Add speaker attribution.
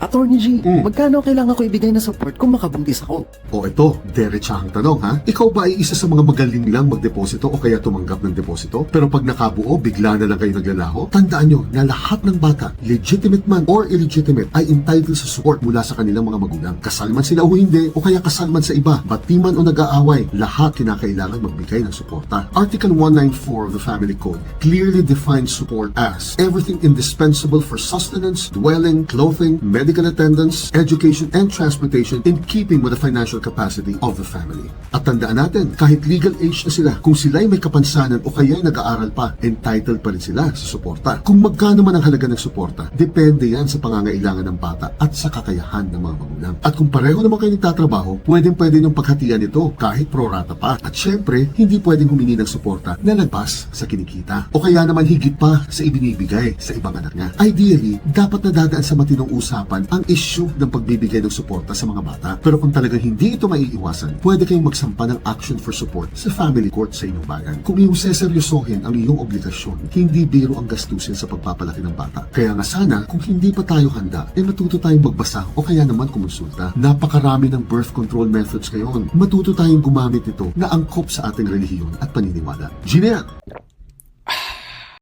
Speaker 1: Attorney G, magkano kailangan ko ibigay na support kung makabuntis ako?
Speaker 2: O ito, derechahang tanong ha. Ikaw ba ay isa sa mga magaling lang magdeposito o kaya tumanggap ng deposito? Pero pag nakabuo, bigla na lang kayo naglalaho? Tandaan nyo na lahat ng bata, legitimate man or illegitimate, ay entitled sa support mula sa kanilang mga magulang. Kasal man sila o hindi, o kaya kasal man sa iba, batiman o nag-aaway, lahat kinakailangan magbigay ng suporta. Article 194 of the Family Code clearly defines support as everything indispensable for sustenance, dwelling, clothing, medical attendance, education, and transportation in keeping with the financial capacity of the family. At tandaan natin, kahit legal age na sila, kung sila'y may kapansanan o kaya'y nag-aaral pa, entitled pa rin sila sa suporta. Kung magkano man ang halaga ng suporta, depende yan sa pangangailangan ng bata at sa kakayahan ng mga magulang. At kung pareho naman kayo nagtatrabaho, pwede niyong paghatian ito kahit prorata pa. At syempre, hindi pwedeng humingi ng suporta na lagpas sa kinikita. O kaya naman higit pa sa ibinibigay sa ibang anak niya. Ideally, dapat nadadaan sa matinong usapan ang issue ng pagbibigay ng suporta sa mga bata. Pero kung talagang hindi ito maiiwasan, pwede kayong magsampa ng action for support sa family court sa inyong bayan. Kung iyong seseryosohin ang iyong obligasyon, hindi biro ang gastusin sa pagpapalaki ng bata. Kaya nga sana, kung hindi pa tayo handa, matuto tayong magbasa o kaya naman kumonsulta. Napakarami ng birth control methods ngayon. Matuto tayong gumamit ito na angkop sa ating relihiyon at paniniwala. Jeanette!